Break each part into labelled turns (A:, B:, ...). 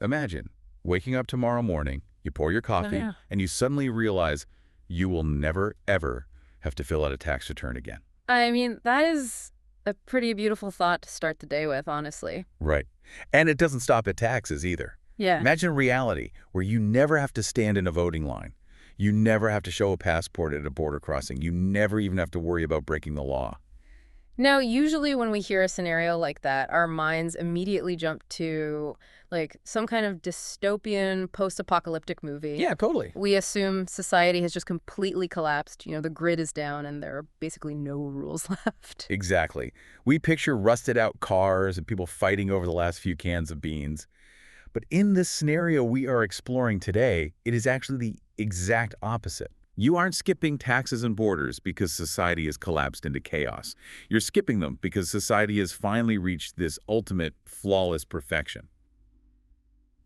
A: Imagine waking up tomorrow morning, you pour your
B: Oh,
A: coffee,
B: yeah.
A: and you suddenly realize you will never, ever have to fill out a tax return again.
B: I mean, that is a pretty beautiful thought to start the day with, honestly.
A: Right. And it doesn't stop at taxes either.
B: Yeah.
A: Imagine a reality where you never have to stand in a voting line. You never have to show a passport at a border crossing. You never even have to worry about breaking the law.
B: Now, usually when we hear a scenario like that, our minds immediately jump to, like, some kind of dystopian post-apocalyptic movie.
A: Yeah, totally.
B: We assume society has just completely collapsed. The grid is down and there are basically no rules left.
A: Exactly. We picture rusted out cars and people fighting over the last few cans of beans. But in this scenario we are exploring today, it is actually the exact opposite. You aren't skipping taxes and borders because society has collapsed into chaos. You're skipping them because society has finally reached this ultimate, flawless perfection.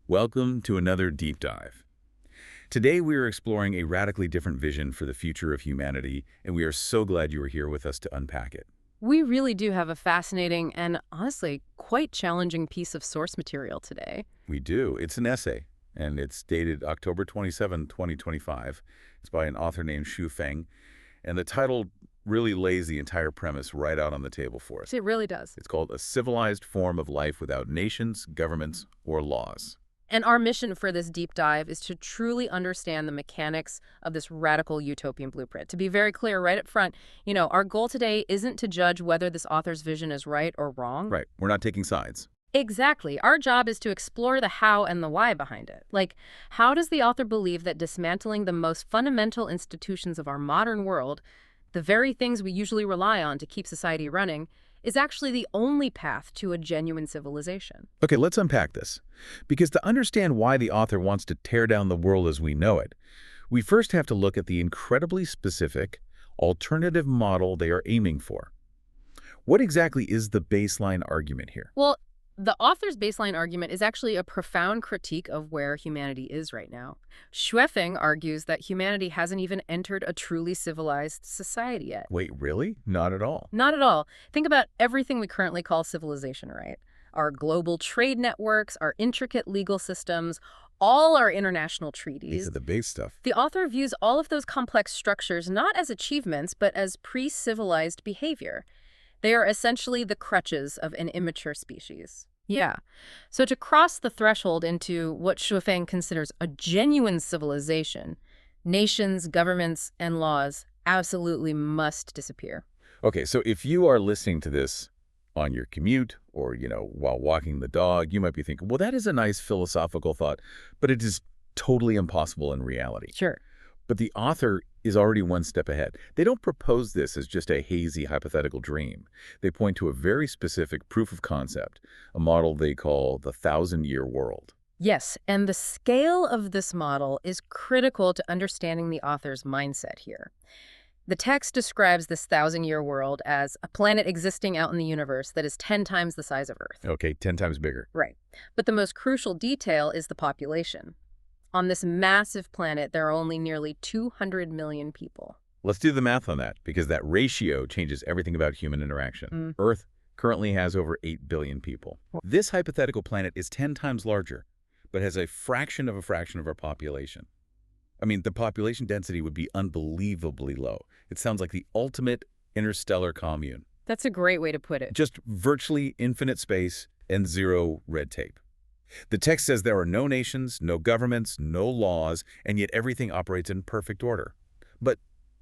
A: Welcome to another deep dive. Today we are exploring a radically different vision for the future of humanity, and we are so glad you are here with us to unpack it.
B: We really do have a fascinating and, honestly, quite challenging piece of source material today.
A: We do. It's an essay, and it's dated October 27, 2025. It's by an author named Xu Feng, and the title really lays the entire premise right out on the table for us.
B: It really does.
A: It's called A Civilized Form of Life Without Nations, Governments, or Laws.
B: And our mission for this deep dive is to truly understand the mechanics of this radical utopian blueprint. To be very clear right up front, our goal today isn't to judge whether this author's vision is right or wrong.
A: Right. We're not taking sides.
B: Exactly. Our job is to explore the how and the why behind it. Like, how does the author believe that dismantling the most fundamental institutions of our modern world, the very things we usually rely on to keep society running, is actually the only path to a genuine civilization?
A: Okay, let's unpack this. Because to understand why the author wants to tear down the world as we know it, we first have to look at the incredibly specific, alternative model they are aiming for. What exactly is the baseline argument here?
B: Well, the author's baseline argument is actually a profound critique of where humanity is right now. Xuefeng argues that humanity hasn't even entered a truly civilized society yet.
A: Wait, really? Not at all.
B: Not at all. Think about everything we currently call civilization, right? Our global trade networks, our intricate legal systems, all our international treaties.
A: These are the big stuff.
B: The author views all of those complex structures not as achievements, but as pre-civilized behavior. They are essentially the crutches of an immature species. Yeah. So to cross the threshold into what Xuefeng considers a genuine civilization, nations, governments, and laws absolutely must disappear.
A: Okay, so if you are listening to this on your commute or, while walking the dog, you might be thinking, well, that is a nice philosophical thought, but it is totally impossible in reality.
B: Sure.
A: But the author is already one step ahead. They don't propose this as just a hazy hypothetical dream. They point to a very specific proof of concept, a model they call the 1,000-year world.
B: Yes, and the scale of this model is critical to understanding the author's mindset here. The text describes this 1,000-year world as a planet existing out in the universe that is 10 times the size of Earth.
A: Okay, 10 times bigger.
B: Right. But the most crucial detail is the population. On this massive planet, there are only nearly 200 million people.
A: Let's do the math on that, because that ratio changes everything about human interaction. Earth currently has over 8 billion people. This hypothetical planet is 10 times larger, but has a fraction of our population. I mean, the population density would be unbelievably low. It sounds like the ultimate interstellar commune.
B: That's a great way to put it.
A: Just virtually infinite space and zero red tape. The text says there are no nations, no governments, no laws, and yet everything operates in perfect order. But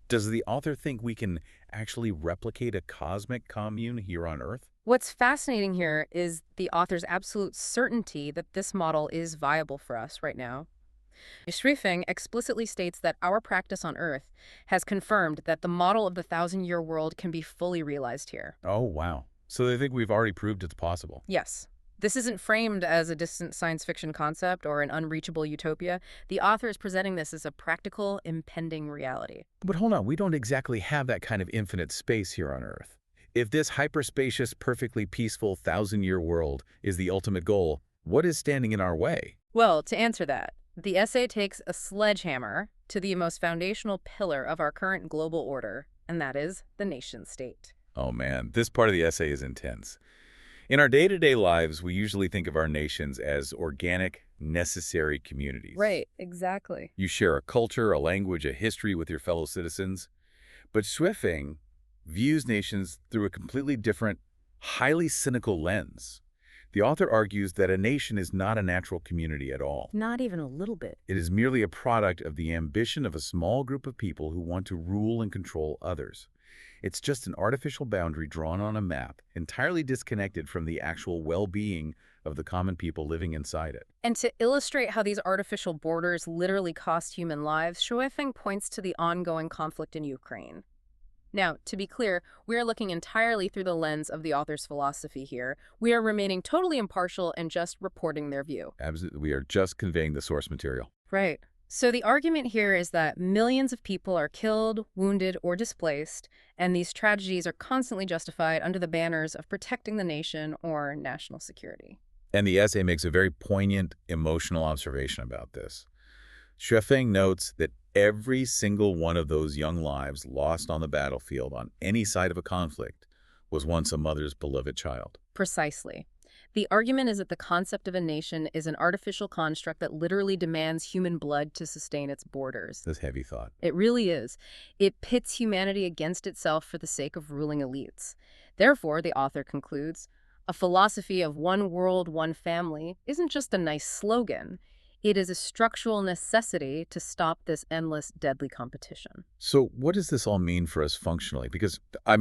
A: does the author think we can actually replicate a cosmic commune here on Earth?
B: What's fascinating here is the author's absolute certainty that this model is viable for us right now. Xuefeng explicitly states that our practice on Earth has confirmed that the model of the 1,000-year world can be fully realized here.
A: Oh, wow. So they think we've already proved it's possible.
B: Yes. This isn't framed as a distant science fiction concept or an unreachable utopia. The author is presenting this as a practical, impending reality.
A: But hold on, we don't exactly have that kind of infinite space here on Earth. If this hyperspacious, perfectly peaceful 1,000-year world is the ultimate goal, what is standing in our way?
B: Well, to answer that, the essay takes a sledgehammer to the most foundational pillar of our current global order, and that is the nation-state.
A: Oh man, this part of the essay is intense. In our day-to-day lives, we usually think of our nations as organic, necessary communities.
B: Right, exactly.
A: You share a culture, a language, a history with your fellow citizens. But Swiffing views nations through a completely different, highly cynical lens. The author argues that a nation is not a natural community at all.
B: Not even a little bit.
A: It is merely a product of the ambition of a small group of people who want to rule and control others. It's just an artificial boundary drawn on a map, entirely disconnected from the actual well-being of the common people living inside it.
B: And to illustrate how these artificial borders literally cost human lives, Shuefeng points to the ongoing conflict in Ukraine. Now, to be clear, we are looking entirely through the lens of the author's philosophy here. We are remaining totally impartial and just reporting their view.
A: Absolutely. We are just conveying the source material.
B: Right. So the argument here is that millions of people are killed, wounded, or displaced, and these tragedies are constantly justified under the banners of protecting the nation or national security.
A: And the essay makes a very poignant, emotional observation about this. Shuefeng notes that every single one of those young lives lost on the battlefield on any side of a conflict was once a mother's beloved child.
B: Precisely. The argument is that the concept of a nation is an artificial construct that literally demands human blood to sustain its borders.
A: This heavy thought.
B: It really is. It pits humanity against itself for the sake of ruling elites. Therefore, the author concludes, a philosophy of one world, one family isn't just a nice slogan. It is a structural necessity to stop this endless, deadly competition.
A: So what does this all mean for us functionally? Because, I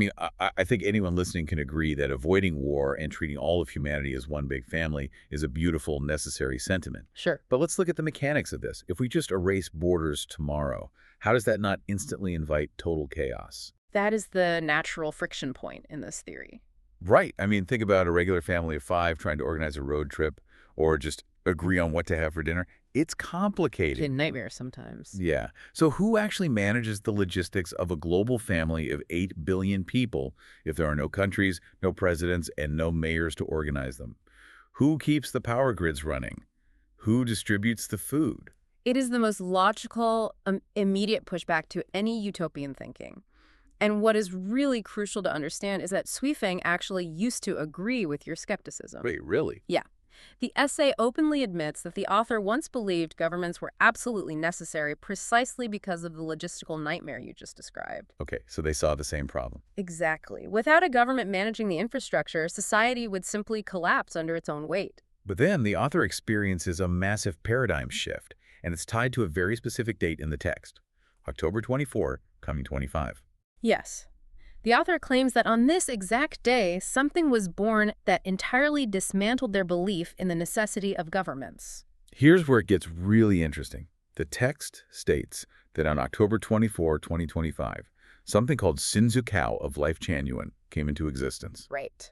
A: think anyone listening can agree that avoiding war and treating all of humanity as one big family is a beautiful, necessary sentiment.
B: Sure.
A: But let's look at the mechanics of this. If we just erase borders tomorrow, how does that not instantly invite total chaos?
B: That is the natural friction point in this theory.
A: Right. Think about a regular family of 5 trying to organize a road trip or just agree on what to have for dinner. It's complicated.
B: It's a nightmare sometimes.
A: Yeah. So who actually manages the logistics of a global family of 8 billion people if there are no countries, no presidents, and no mayors to organize them? Who keeps the power grids running? Who distributes the food?
B: It is the most logical, immediate pushback to any utopian thinking. And what is really crucial to understand is that Shuefeng actually used to agree with your skepticism.
A: Wait, really?
B: Yeah. The essay openly admits that the author once believed governments were absolutely necessary precisely because of the logistical nightmare you just described.
A: Okay, so they saw the same problem.
B: Exactly. Without a government managing the infrastructure, society would simply collapse under its own weight.
A: But then the author experiences a massive paradigm shift, and it's tied to a very specific date in the text, October 24, coming 25.
B: Yes. The author claims that on this exact day, something was born that entirely dismantled their belief in the necessity of governments.
A: Here's where it gets really interesting. The text states that on October 24, 2025, something called Shinzukao of Lifechanyuan came into existence.
B: Right.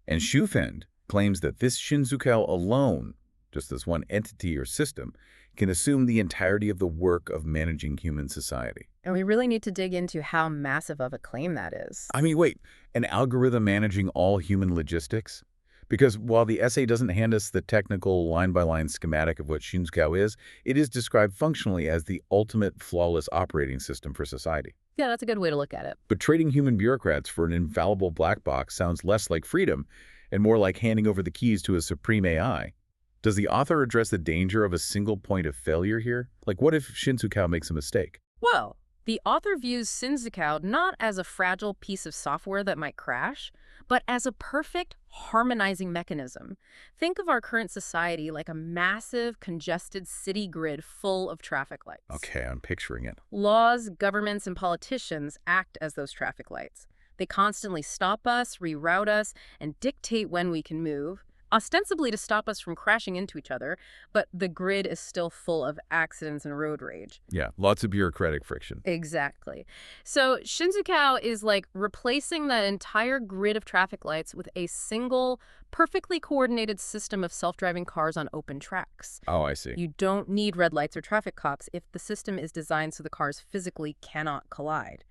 A: And Shuefeng claims that this Shinzukao alone, just this one entity or system, can assume the entirety of the work of managing human society.
B: And we really need to dig into how massive of a claim that is.
A: Wait, an algorithm managing all human logistics? Because while the essay doesn't hand us the technical line-by-line schematic of what Shinzukao is, it is described functionally as the ultimate flawless operating system for society.
B: Yeah, that's a good way to look at it.
A: But trading human bureaucrats for an infallible black box sounds less like freedom and more like handing over the keys to a supreme AI. Does the author address the danger of a single point of failure here? Like, what if Shinzukao makes a mistake?
B: Well, the author views Shinzukao not as a fragile piece of software that might crash, but as a perfect harmonizing mechanism. Think of our current society like a massive, congested city grid full of traffic lights.
A: Okay, I'm picturing it.
B: Laws, governments, and politicians act as those traffic lights. They constantly stop us, reroute us, and dictate when we can move, ostensibly to stop us from crashing into each other, but the grid is still full of accidents and road rage.
A: Yeah, lots of bureaucratic friction.
B: Exactly. So Shinzukao is like replacing that entire grid of traffic lights with a single, perfectly coordinated system of self-driving cars on open tracks.
A: Oh, I see.
B: You don't need red lights or traffic cops if the system is designed so the cars physically cannot collide.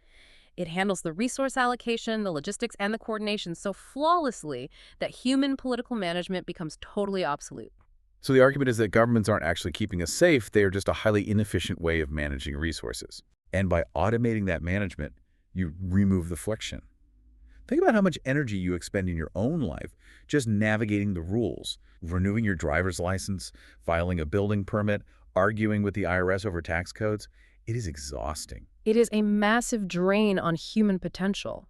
B: It handles the resource allocation, the logistics, and the coordination so flawlessly that human political management becomes totally obsolete.
A: So the argument is that governments aren't actually keeping us safe, they are just a highly inefficient way of managing resources. And by automating that management, you remove the friction. Think about how much energy you expend in your own life just navigating the rules, renewing your driver's license, filing a building permit, arguing with the IRS over tax codes. It is exhausting.
B: It is a massive drain on human potential.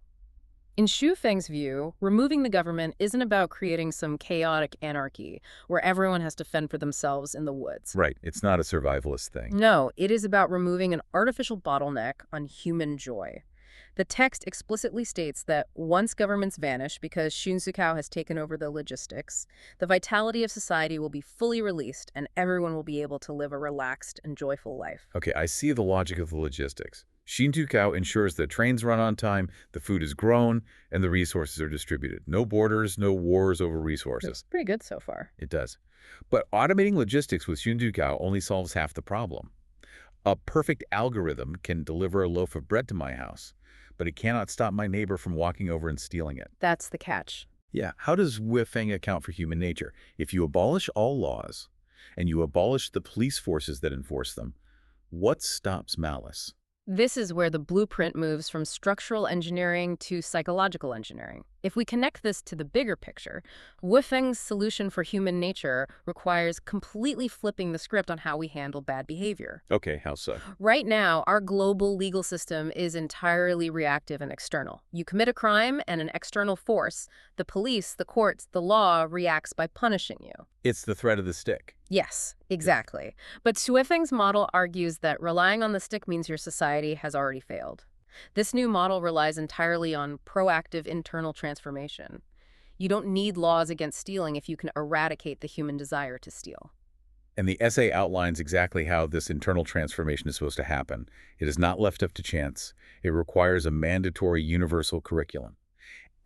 B: In Xu Feng's view, removing the government isn't about creating some chaotic anarchy where everyone has to fend for themselves in the woods.
A: Right. It's not a survivalist thing.
B: No, it is about removing an artificial bottleneck on human joy. The text explicitly states that once governments vanish because Shunsukao has taken over the logistics, the vitality of society will be fully released and everyone will be able to live a relaxed and joyful life.
A: Okay, I see the logic of the logistics. Shintukao ensures that trains run on time, the food is grown, and the resources are distributed. No borders, no wars over resources.
B: Pretty good so far.
A: It does. But automating logistics with Shintukao only solves half the problem. A perfect algorithm can deliver a loaf of bread to my house, but it cannot stop my neighbor from walking over and stealing it.
B: That's the catch.
A: Yeah, how does Wifeng account for human nature? If you abolish all laws, and you abolish the police forces that enforce them, what stops malice?
B: This is where the blueprint moves from structural engineering to psychological engineering. If we connect this to the bigger picture, Wu Feng's solution for human nature requires completely flipping the script on how we handle bad behavior.
A: Okay, how so?
B: Right now, our global legal system is entirely reactive and external. You commit a crime and an external force, the police, the courts, the law reacts by punishing you.
A: It's the threat of the stick.
B: Yes, exactly. But Suifeng's model argues that relying on the stick means your society has already failed. This new model relies entirely on proactive internal transformation. You don't need laws against stealing if you can eradicate the human desire to steal.
A: And the essay outlines exactly how this internal transformation is supposed to happen. It is not left up to chance. It requires a mandatory universal curriculum.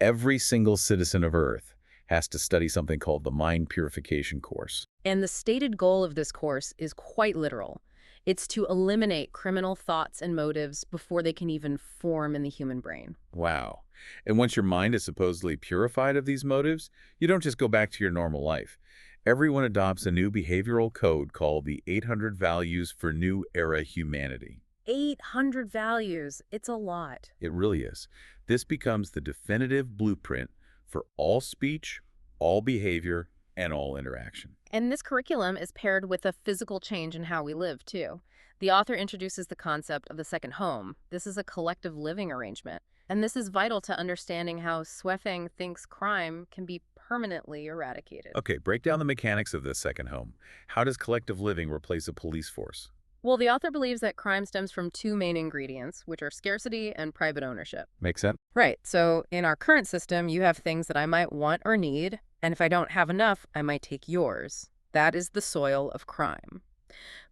A: Every single citizen of Earth has to study something called the Mind Purification course.
B: And the stated goal of this course is quite literal. It's to eliminate criminal thoughts and motives before they can even form in the human brain.
A: Wow. And once your mind is supposedly purified of these motives, you don't just go back to your normal life. Everyone adopts a new behavioral code called the 800 Values for New Era Humanity.
B: 800 values. It's a lot.
A: It really is. This becomes the definitive blueprint for all speech, all behavior, and all interaction.
B: And this curriculum is paired with a physical change in how we live, too. The author introduces the concept of the second home. This is a collective living arrangement. And this is vital to understanding how Suifeng thinks crime can be permanently eradicated.
A: Okay, break down the mechanics of this second home. How does collective living replace a police force?
B: Well, the author believes that crime stems from two main ingredients, which are scarcity and private ownership.
A: Make sense?
B: Right. So in our current system, you have things that I might want or need, and if I don't have enough, I might take yours. That is the soil of crime.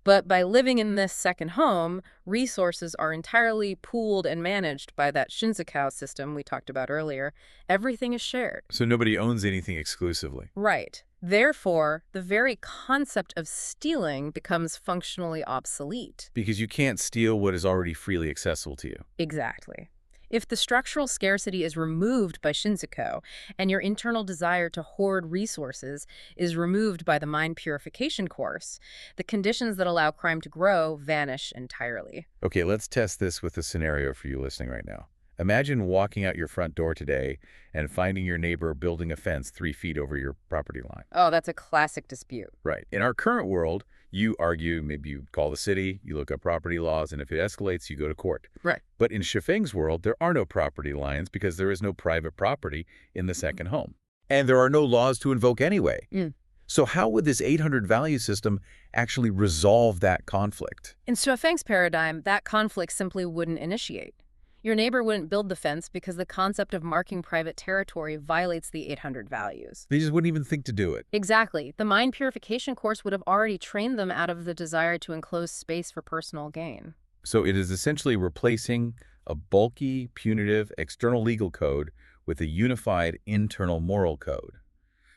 B: But by living in this second home, resources are entirely pooled and managed by that Shinzukao system we talked about earlier. Everything is shared.
A: So nobody owns anything exclusively.
B: Right. Therefore, the very concept of stealing becomes functionally obsolete.
A: Because you can't steal what is already freely accessible to you.
B: Exactly. If the structural scarcity is removed by Shinzuko, and your internal desire to hoard resources is removed by the mind purification course, the conditions that allow crime to grow vanish entirely.
A: Okay, let's test this with a scenario for you listening right now. Imagine walking out your front door today and finding your neighbor building a fence 3 feet over your property line.
B: Oh, that's a classic dispute.
A: Right. In our current world, you argue, maybe you call the city, you look up property laws, and if it escalates, you go to court.
B: Right.
A: But in Shifeng's world, there are no property lines because there is no private property in the second home. And there are no laws to invoke anyway. So how would this 800 value system actually resolve that conflict?
B: In Shuifeng's paradigm, that conflict simply wouldn't initiate. Your neighbor wouldn't build the fence because the concept of marking private territory violates the 800 values.
A: They just wouldn't even think to do it.
B: Exactly. The mind purification course would have already trained them out of the desire to enclose space for personal gain.
A: So it is essentially replacing a bulky, punitive, external legal code with a unified internal moral code.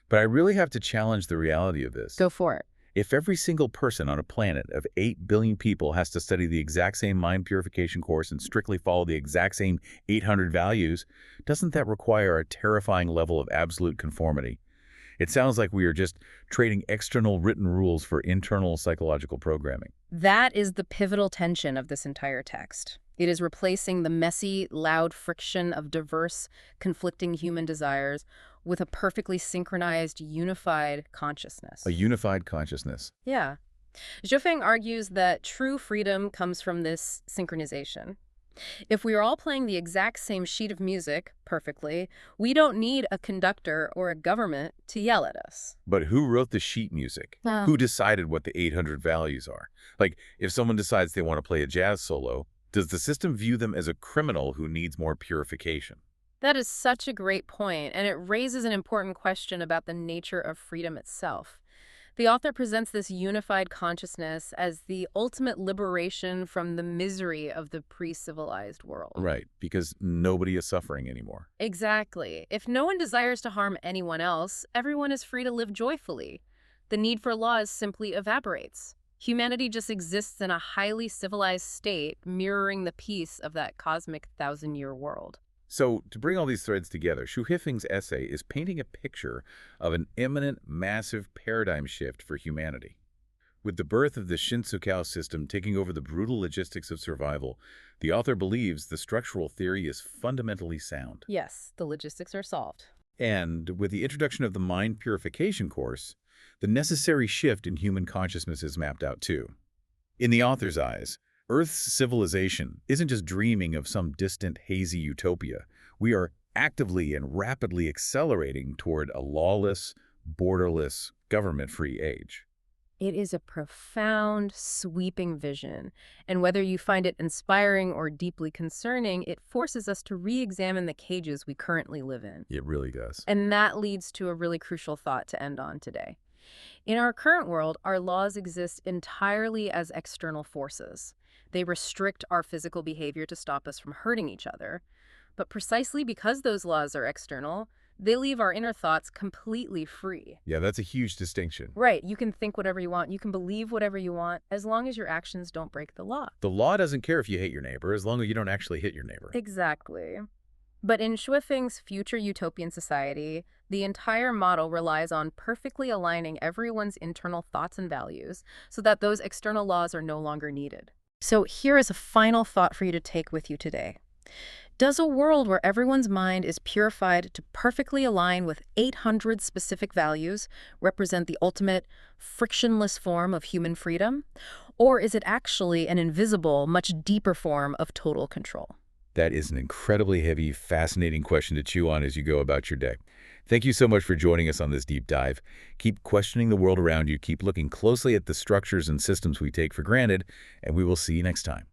A: But I really have to challenge the reality of this.
B: Go for it.
A: If every single person on a planet of 8 billion people has to study the exact same mind purification course and strictly follow the exact same 800 values, doesn't that require a terrifying level of absolute conformity? It sounds like we are just trading external written rules for internal psychological programming.
B: That is the pivotal tension of this entire text. It is replacing the messy, loud friction of diverse, conflicting human desires with a perfectly synchronized, unified
A: A
B: consciousness.
A: unified consciousness.
B: Yeah. Zhofeng argues that true freedom comes from this synchronization. If we are all playing the exact same sheet of music perfectly, we don't need a conductor or a government to yell at us.
A: But who wrote the sheet music?
B: Well,
A: Who decided what the 800 values are? Like, if someone decides they want to play a jazz solo, does the system view them as a criminal who needs more purification?
B: that is such a great point, and it raises an important question about the nature of freedom itself. The author presents this unified consciousness as the ultimate liberation from the misery of the pre-civilized world.
A: Right, because nobody is suffering anymore.
B: Exactly. If no one desires to harm anyone else, everyone is free to live joyfully. The need for laws simply evaporates. Humanity just exists in a highly civilized state, mirroring the peace of that cosmic thousand-year world.
A: So, to bring all these threads together, Xu Hifeng's essay is painting a picture of an imminent, massive paradigm shift for humanity. With the birth of the Shinsuikao system taking over the brutal logistics of survival, the author believes the structural theory is fundamentally sound.
B: Yes, the logistics are solved.
A: And with the introduction of the mind purification course, the necessary shift in human consciousness is mapped out too. In the author's eyes, Earth's civilization isn't just dreaming of some distant, hazy utopia. We are actively and rapidly accelerating toward a lawless, borderless, government-free age.
B: It is a profound, sweeping vision, and whether you find it inspiring or deeply concerning, it forces us to re-examine the cages we currently live in.
A: It really does.
B: And that leads to a really crucial thought to end on today. In our current world, our laws exist entirely as external forces. They restrict our physical behavior to stop us from hurting each other. But precisely because those laws are external, they leave our inner thoughts completely free.
A: Yeah, that's a huge distinction.
B: Right, you can think whatever you want, you can believe whatever you want, as long as your actions don't break the law.
A: The law doesn't care if you hate your neighbor, as long as you don't actually hit your neighbor.
B: Exactly. But in Shuifeng's future utopian society, the entire model relies on perfectly aligning everyone's internal thoughts and values so that those external laws are no longer needed. So here is a final thought for you to take with you today. Does a world where everyone's mind is purified to perfectly align with 800 specific values represent the ultimate, frictionless form of human freedom? Or is it actually an invisible, much deeper form of total control?
A: That is an incredibly heavy, fascinating question to chew on as you go about your day. Thank you so much for joining us on this deep dive. Keep questioning the world around you, keep looking closely at the structures and systems we take for granted, and we will see you next time.